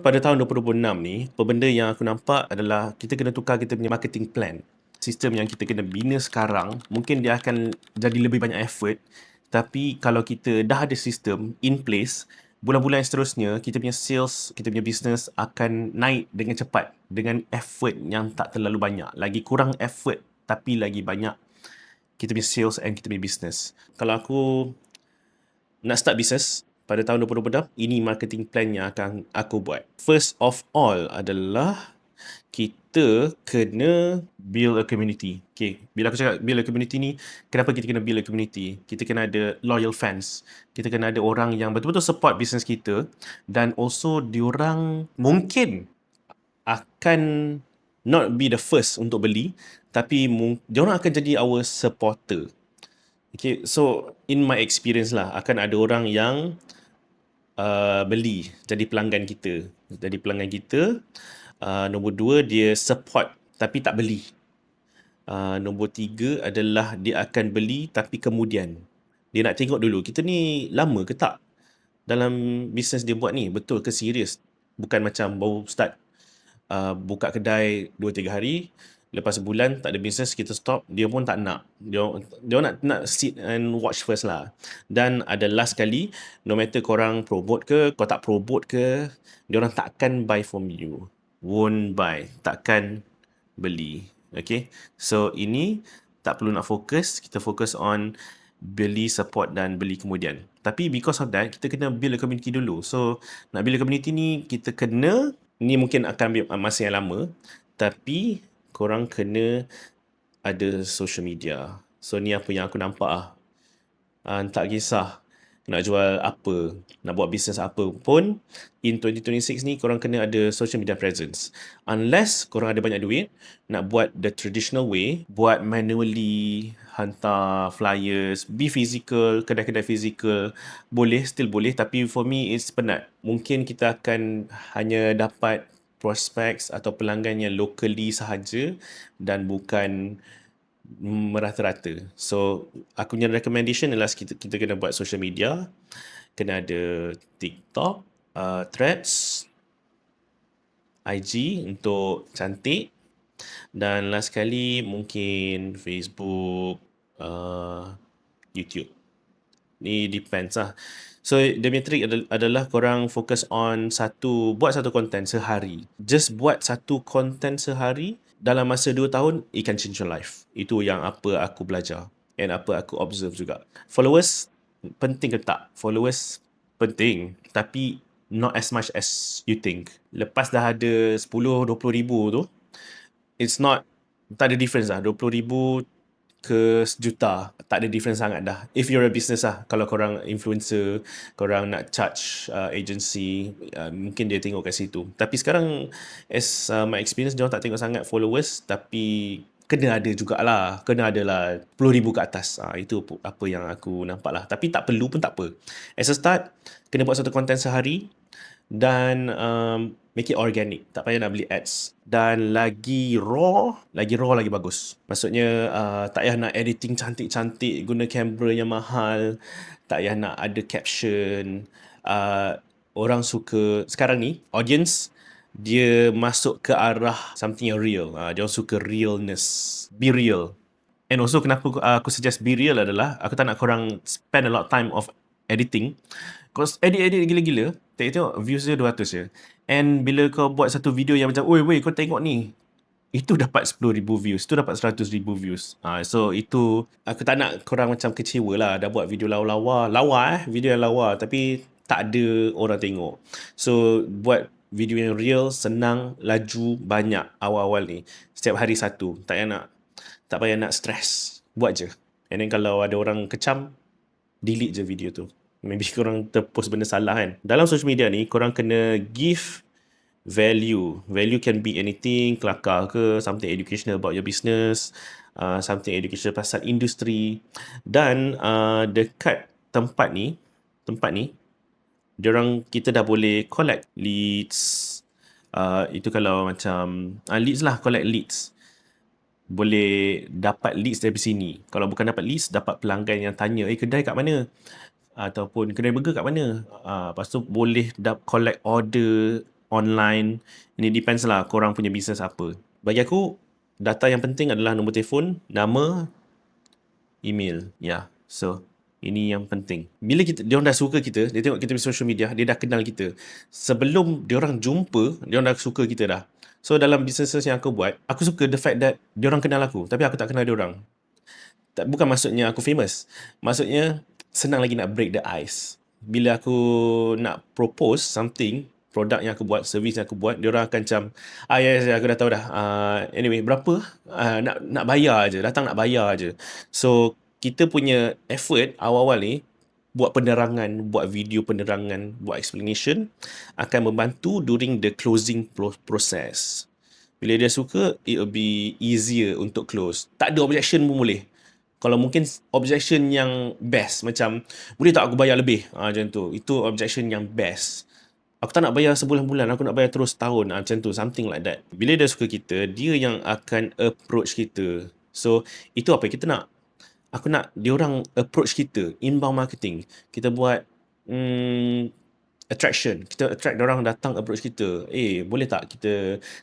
Pada tahun 2026 ni, apa benda yang aku nampak adalah kita kena tukar kita punya marketing plan. Sistem yang kita kena bina sekarang, mungkin dia akan jadi lebih banyak effort. Tapi kalau kita dah ada sistem in place, bulan-bulan yang seterusnya, kita punya sales, kita punya business akan naik dengan cepat. Dengan effort yang tak terlalu banyak. Lagi kurang effort, tapi lagi banyak kita punya sales and kita punya business. Kalau aku nak start business pada tahun 2026, ini marketing plan yang akan aku buat. First of all adalah kita kena build a community. Okay, bila aku cakap build a community ni, kenapa kita kena build a community? Kita kena ada loyal fans. Kita kena ada orang yang betul-betul support business kita dan also diorang mungkin akan not be the first untuk beli, tapi diorang akan jadi our supporter. Okay, so in my experience lah, akan ada orang yang beli, jadi pelanggan kita. Jadi pelanggan kita. Nombor dua, dia support tapi tak beli. Nombor tiga adalah dia akan beli tapi kemudian. Dia nak tengok dulu, kita ni lama ke tak dalam bisnes dia buat ni? Betul ke serius? Bukan macam baru start buka kedai 2-3 hari, lepas sebulan tak ada business, kita stop. Dia pun tak nak. Dia nak sit and watch first lah. Dan ada last kali, no matter korang promote ke, kau tak promote ke, dia orang takkan buy from you. Won't buy. Takkan beli. Okay. So ini tak perlu nak fokus. Kita fokus on beli, support dan beli kemudian. Tapi because of that, kita kena build a community dulu. So nak build a community ni, kita kena, ni mungkin akan ambil masa yang lama, tapi korang kena ada social media. So ni apa yang aku nampak lah. Tak kisah nak jual apa, nak buat bisnes apa pun, in 2026 ni korang kena ada social media presence. Unless korang ada banyak duit, nak buat the traditional way, buat manually, hantar flyers, be physical, kedai-kedai physical, boleh, still boleh, tapi for me it's penat. Mungkin kita akan hanya dapat prospects atau pelanggan yang locally sahaja dan bukan merata-rata. So, aku punya recommendation adalah kita kena buat social media, kena ada TikTok, Threads, IG untuk cantik, dan last kali mungkin Facebook, YouTube. Ni depends lah. So, the metric adalah korang fokus on buat satu content sehari. Just buat satu content sehari, dalam masa 2 tahun, it can change your life. Itu yang apa aku belajar and apa aku observe juga. Followers penting ke tak? Followers penting, tapi not as much as you think. Lepas dah ada 10-20 ribu tu, tak ada difference lah. 20 ribu ke sejuta, tak ada difference sangat dah. If you're a business lah, kalau korang influencer, korang nak charge agency, mungkin dia tengok kat situ. Tapi sekarang, as my experience, dia orang tak tengok sangat followers, tapi kena ada jugalah, kena adalah 10,000 ke atas. Itu apa yang aku nampak lah. Tapi tak perlu pun tak apa. As a start, kena buat satu content sehari, dan make it organic. Tak payah nak beli ads. Dan lagi raw lagi bagus. Maksudnya tak payah nak editing cantik-cantik, guna kamera yang mahal, tak payah nak ada caption. Orang suka, sekarang ni, audience, dia masuk ke arah something yang real. Dia orang suka realness. Be real. And also kenapa aku suggest be real adalah, aku tak nak korang spend a lot of time of editing. Kau edit gila-gila, tengok views dia 200 je. And bila kau buat satu video yang macam, oi kau tengok ni, itu dapat 10,000 views, itu dapat 100,000 views. So itu, aku tak nak korang macam kecewa lah, dah buat video lawa, video yang lawa, tapi tak ada orang tengok. So buat video yang real, senang, laju, banyak awal-awal ni. Setiap hari satu, tak payah nak stress, buat je. And then kalau ada orang kecam, delete je video tu. Maybe korang terpost benda salah kan. Dalam social media ni, korang kena give value. Value can be anything, kelakar ke, something educational about your business, something educational pasal industri. Dan dekat tempat ni, kita dah boleh collect leads. Itu kalau macam leads lah, collect leads. Boleh dapat leads dari sini. Kalau bukan dapat leads, dapat pelanggan yang tanya, kedai kat mana? Ataupun kedai burger kat mana? Lepas tu boleh collect order online. Ini depends lah korang punya business apa. Bagi aku, data yang penting adalah nombor telefon, nama, email. Ya, so ini yang penting. Bila dia orang dah suka kita, dia tengok kita di social media, dia dah kenal kita. Sebelum dia orang jumpa, dia orang dah suka kita dah. So dalam businesses yang aku buat, aku suka the fact that dia orang kenal aku, tapi aku tak kenal dia orang. Bukan maksudnya aku famous. Maksudnya senang lagi nak break the ice. Bila aku nak propose something, produk yang aku buat, servis yang aku buat, dia orang akan macam, yes, aku dah tahu dah. Anyway, berapa? Nak bayar je. Datang nak bayar je. So, kita punya effort awal-awal ni, buat penerangan, buat video penerangan, buat explanation, akan membantu during the closing process. Bila dia suka, it will be easier untuk close. Tak ada objection pun boleh. Kalau mungkin objection yang best, macam boleh tak aku bayar lebih, macam tu. Itu objection yang best. Aku tak nak bayar sebulan-bulan, aku nak bayar terus tahun, macam tu, something like that. Bila dia suka kita, dia yang akan approach kita. So itu apa kita nak. Aku nak dia orang approach kita, inbound marketing. Kita buat attraction. Kita attract dia orang datang approach kita. Boleh tak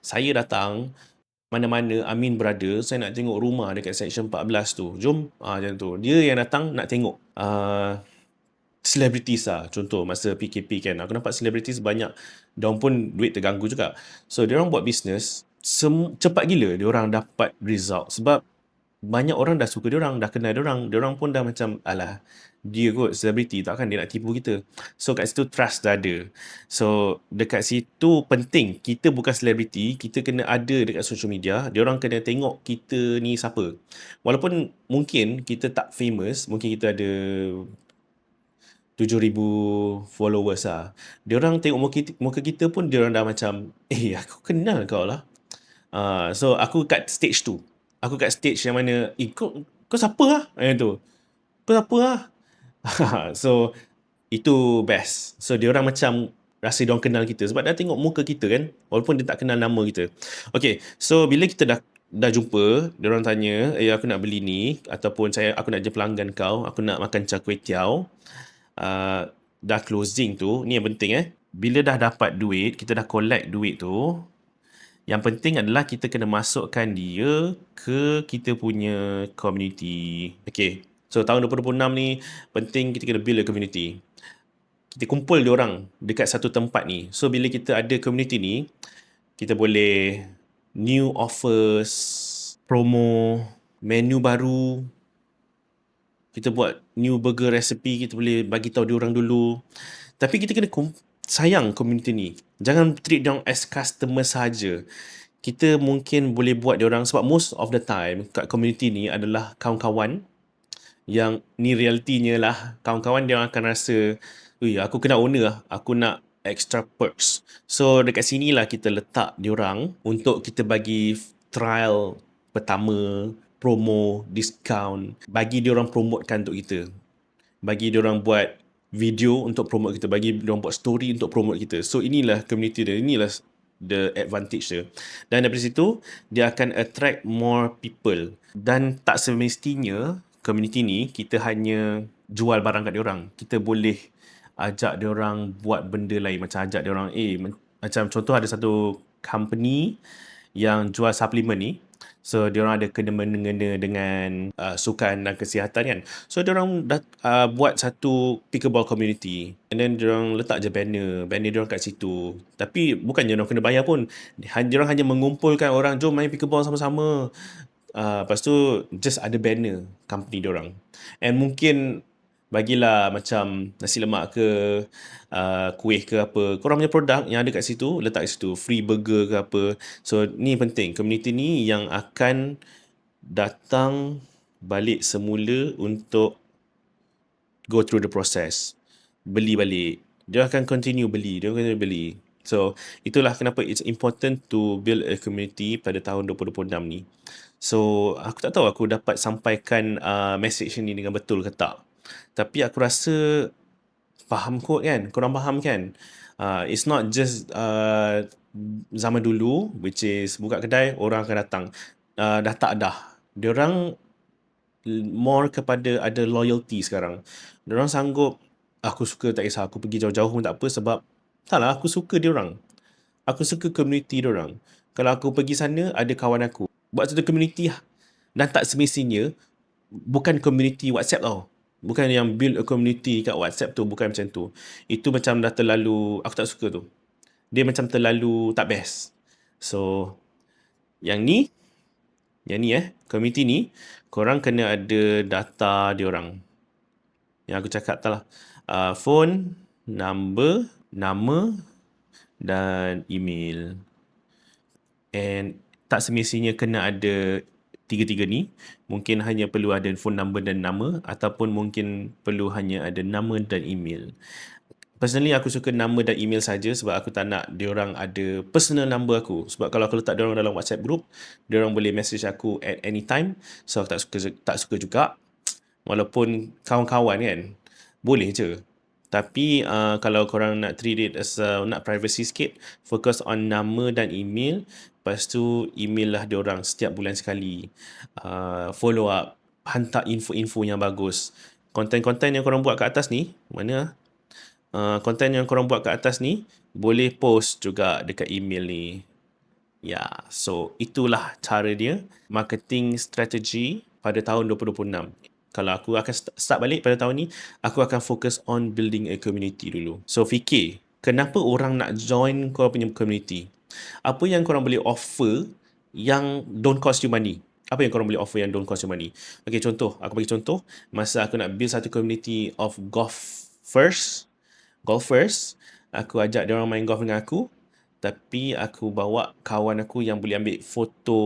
saya datang mana-mana Amin berada, saya nak tengok rumah dekat section 14 tu. Jom, macam tu. Dia yang datang nak tengok. Celebrities lah. Contoh, masa PKP kan, aku nampak celebrities banyak, diorang pun duit terganggu juga. So, diorang buat business, cepat gila diorang dapat result. Sebab banyak orang dah suka diorang, dah kenal diorang pun dah macam, alah, dia kot selebriti, takkan dia nak tipu kita. So kat situ trust dah ada. So dekat situ penting, kita bukan selebriti, kita kena ada dekat social media, diorang kena tengok kita ni siapa. Walaupun mungkin kita tak famous, mungkin kita ada 7,000 followers lah. Diorang tengok muka kita pun diorang dah macam, aku kenal kau lah. So aku kat stage tu. Aku kat stage yang mana, kau siapa lah? Tu. Kau siapa lah? So, itu best. So, diorang macam rasa diorang kenal kita. Sebab dah tengok muka kita kan. Walaupun dia tak kenal nama kita. Okay, so bila kita dah jumpa, diorang tanya, aku nak beli ni. Ataupun aku nak je pelanggan kau. Aku nak makan char kway teow. Dah closing tu, ni yang penting Bila dah dapat duit, kita dah collect duit tu, yang penting adalah kita kena masukkan dia ke kita punya community. Okay. So, tahun 2026 ni, penting kita kena build a community. Kita kumpul diorang dekat satu tempat ni. So, bila kita ada community ni, kita boleh new offers, promo, menu baru. Kita buat new burger recipe, kita boleh bagi tahu diorang dulu. Tapi kita kena sayang community ni. Jangan treat diorang as customer saja. Kita mungkin boleh buat diorang, sebab most of the time kat community ni adalah kawan-kawan yang ni realitinya lah. Kawan-kawan dia akan rasa, aku kena owner lah, aku nak extra perks. So dekat sini lah kita letak diorang untuk kita bagi trial pertama, promo, discount, bagi diorang promotekan untuk kita. Bagi diorang buat video untuk promote kita, bagi diorang buat story untuk promote kita. So inilah community dia, inilah the advantage dia. Dan dari situ, dia akan attract more people. Dan tak semestinya community ni, kita hanya jual barang kat diorang. Kita boleh ajak diorang buat benda lain. Macam ajak diorang, macam contoh ada satu company yang jual suplemen ni. So, diorang ada kena-mengena dengan sukan dan kesihatan kan. So, diorang buat satu pickleball community. And then, diorang letak je banner diorang kat situ. Tapi, bukannya diorang kena bayar pun. Diorang hanya mengumpulkan orang, jom main pickleball sama-sama. Lepas tu, just ada banner company diorang. And mungkin, bagilah macam nasi lemak ke, kuih ke apa. Korang punya produk yang ada kat situ, letak kat situ. Free burger ke apa. So, ni penting. Community ni yang akan datang balik semula untuk go through the process. Beli balik. Dia akan continue beli. So, itulah kenapa it's important to build a community pada tahun 2026 ni. So, aku tak tahu aku dapat sampaikan message ni dengan betul ke tak. Tapi aku rasa faham kot kan. Korang faham kan. It's not just zaman dulu, which is buka kedai, orang akan datang. Dah tak dah. Diorang more kepada ada loyalty sekarang. Diorang sanggup, aku suka tak kisah, aku pergi jauh-jauh pun tak apa, sebab taklah aku suka diorang. Aku suka community diorang. Kalau aku pergi sana, ada kawan aku. Buat satu community lah. Dan tak semestinya, bukan community WhatsApp tau. Bukan yang build a community kat WhatsApp tu, bukan macam tu. Itu macam dah terlalu, aku tak suka tu. Dia macam terlalu tak best. So, yang ni, community ni, korang kena ada data diorang. Yang aku cakap tak lah. Phone, number, nama dan email. And tak semestinya kena ada tiga-tiga ni. Mungkin hanya perlu ada phone number dan nama, ataupun mungkin perlu hanya ada nama dan email. Personally, aku suka nama dan email saja sebab aku tak nak diorang ada personal number aku. Sebab kalau aku letak diorang dalam WhatsApp group, diorang boleh message aku at any time. So aku tak suka juga. Walaupun kawan-kawan kan, boleh je. Tapi kalau korang nak treat it as nak privacy sikit, fokus on nama dan email. Lepas tu email lah diorang setiap bulan sekali. Follow up, hantar info-info yang bagus. Konten-konten yang korang buat kat atas ni, mana? Konten yang korang buat kat atas ni, boleh post juga dekat email ni. Ya, so itulah cara dia. Marketing strategy pada tahun 2026. Kalau aku akan start balik pada tahun ni, aku akan fokus on building a community dulu. So fikir, kenapa orang nak join kau punya community? Apa yang korang boleh offer yang don't cost you money? Apa yang korang boleh offer yang don't cost you money? Okay, contoh. Aku bagi contoh. Masa aku nak build satu community of golfers, aku ajak dia orang main golf dengan aku. Tapi aku bawa kawan aku yang boleh ambil foto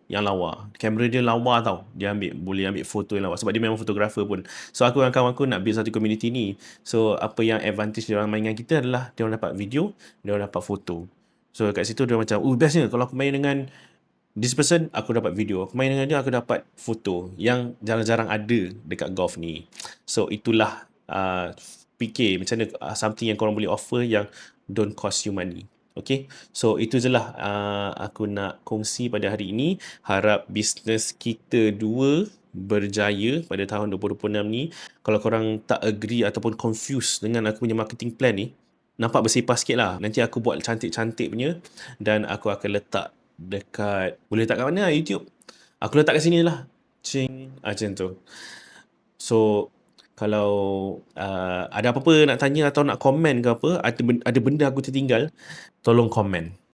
yang lawa. Kamera dia lawa tau. Dia boleh ambil foto yang lawa. Sebab dia memang fotografer pun. So aku dan kawan aku nak build satu community ni. So apa yang advantage dia orang main dengan kita adalah dia orang dapat video, dia orang dapat foto. So kat situ dia macam, bestnya kalau aku main dengan this person, aku dapat video. Aku main dengan dia, aku dapat foto. Yang jarang-jarang ada dekat golf ni. So itulah fikir macam mana something yang korang boleh offer yang don't cost you money. Okay, so itu je lah aku nak kongsi pada hari ini. Harap bisnes kita dua berjaya pada tahun 2026 ni. Kalau korang tak agree ataupun confused dengan aku punya marketing plan ni, nampak bersepah sikit lah. Nanti aku buat cantik-cantik punya dan aku akan letak dekat, boleh letak kat mana? YouTube. Aku letak kat sini lah. Cing, macam tu. So, kalau ada apa-apa nak tanya atau nak komen ke apa, ada benda aku tertinggal, tolong komen.